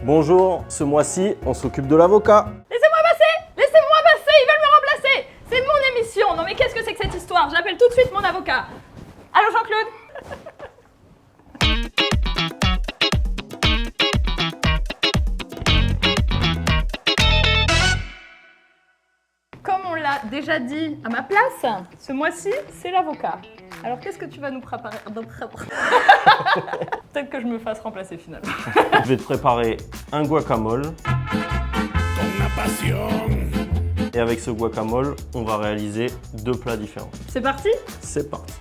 Bonjour, ce mois-ci, on s'occupe de l'avocat. Laissez-moi passer! Laissez-moi passer! Ils veulent me remplacer! C'est mon émission! Non mais qu'est-ce que c'est que cette histoire? J'appelle tout de suite mon avocat. Allô Jean-Claude? Comme on l'a déjà dit à ma place, ce mois-ci, c'est l'avocat. Alors qu'est-ce que tu vas nous préparer? Peut-être que je me fasse remplacer finalement. Je vais te préparer un guacamole. Et avec ce guacamole, on va réaliser 2 plats différents. C'est parti? C'est parti.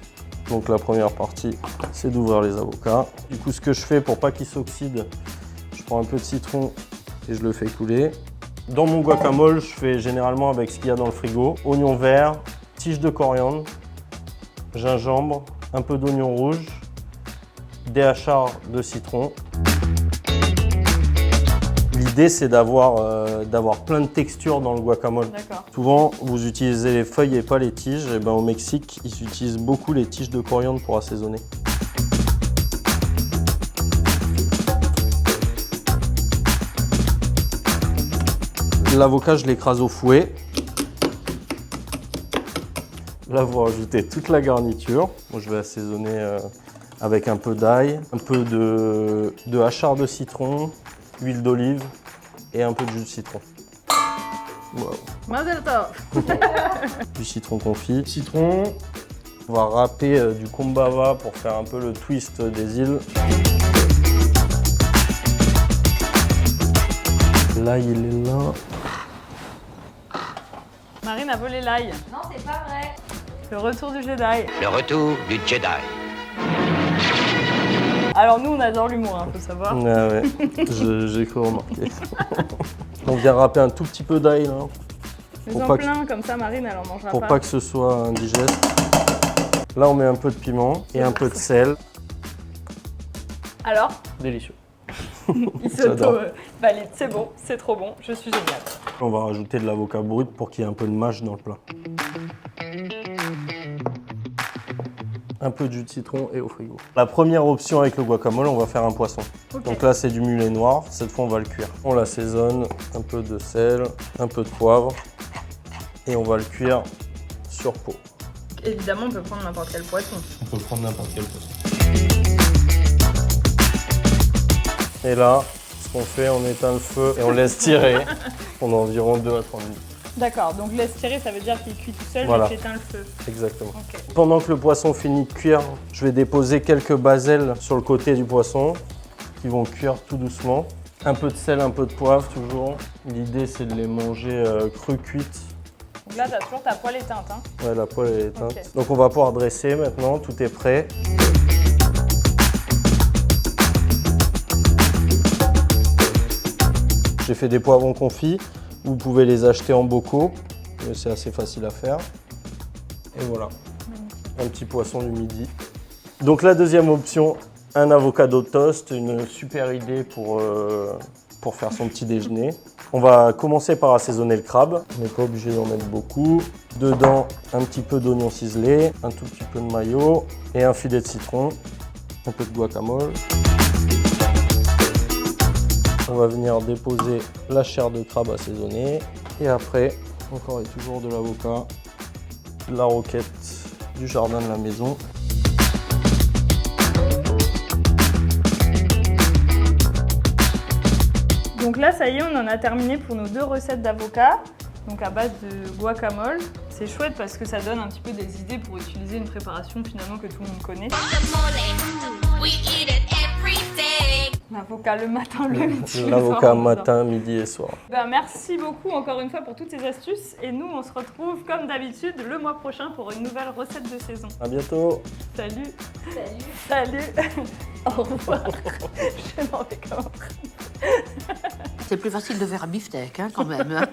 Donc la première partie, c'est d'ouvrir les avocats. Du coup, ce que je fais pour pas qu'ils s'oxydent, je prends un peu de citron et je le fais couler. Dans mon guacamole, je fais généralement avec ce qu'il y a dans le frigo. Oignon vert, tige de coriandre, gingembre, un peu d'oignon rouge, des hachars de citron. L'idée, c'est d'avoir plein de textures dans le guacamole. D'accord. Souvent, vous utilisez les feuilles et pas les tiges. Et ben, au Mexique, ils utilisent beaucoup les tiges de coriandre pour assaisonner. L'avocat, je l'écrase au fouet. Là, vous rajoutez toute la garniture. Moi, je vais assaisonner avec un peu d'ail, un peu de hachard de citron, huile d'olive et un peu de jus de citron. Wow. Mazel tov. Du citron confit. Citron. On va râper du kombava pour faire un peu le twist des îles. L'ail, il est là. Marine a volé l'ail. Non, c'est pas vrai. Le retour du Jedi. Le retour du Jedi. Alors nous, on adore l'humour, faut savoir. Ah ouais, j'ai cru remarquer. On vient râper un tout petit peu d'ail là. Mais Pour en pas plein, comme ça, Marine, elle en mangera Pour pas. pas que ce soit indigeste. Là, on met un peu de piment et un peu de sel. Alors, Délicieux. il J'adore. s'auto-valide. C'est bon, c'est trop bon, je suis géniale. On va rajouter de l'avocat brut pour qu'il y ait un peu de mâche dans le plat. Un peu de jus de citron et au frigo. La première option avec le guacamole, on va faire un poisson. Ok. Donc là, c'est du mulet noir. Cette fois, on va le cuire. On l'assaisonne, un peu de sel, un peu de poivre. Et on va le cuire sur peau. Évidemment, on peut prendre n'importe quel poisson. On peut prendre n'importe quel poisson. Et là, ce qu'on fait, on éteint le feu et on laisse tirer pendant environ 2 à 3 minutes. D'accord, donc laisse tirer, ça veut dire qu'il cuit tout seul, Voilà. et j'éteins le feu. Exactement. Ok. Pendant que le poisson finit de cuire, je vais déposer quelques baselles sur le côté du poisson qui vont cuire tout doucement. Un peu de sel, un peu de poivre toujours. L'idée, c'est de les manger crues cuites. Donc là, t'as toujours ta poêle éteinte, hein. Ouais, la poêle est éteinte. Ok. Donc on va pouvoir dresser maintenant, tout est prêt. J'ai fait des poivrons confits. Vous pouvez les acheter en bocaux. C'est assez facile à faire. Et voilà, un petit poisson du midi. Donc la deuxième option, un avocado toast, une super idée pour faire son petit déjeuner. On va commencer par assaisonner le crabe. On n'est pas obligé d'en mettre beaucoup. Dedans, un petit peu d'oignon ciselé, un tout petit peu de mayo et un filet de citron, un peu de guacamole. On va venir déposer la chair de crabe assaisonnée. Et après, encore et toujours de l'avocat, de la roquette du jardin de la maison. Donc là, ça y est, on en a terminé pour nos 2 recettes d'avocat, donc à base de guacamole. C'est chouette parce que ça donne un petit peu des idées pour utiliser une préparation finalement que tout le monde connaît. L'avocat le matin, le midi, le L'avocat soir. matin, midi et soir. Ben, merci beaucoup encore une fois pour toutes ces astuces et nous on se retrouve comme d'habitude le mois prochain pour une nouvelle recette de saison. À bientôt. Salut. Salut. Salut. Au revoir. Je m'en vais comme C'est plus facile de faire un beefsteak, hein, quand même.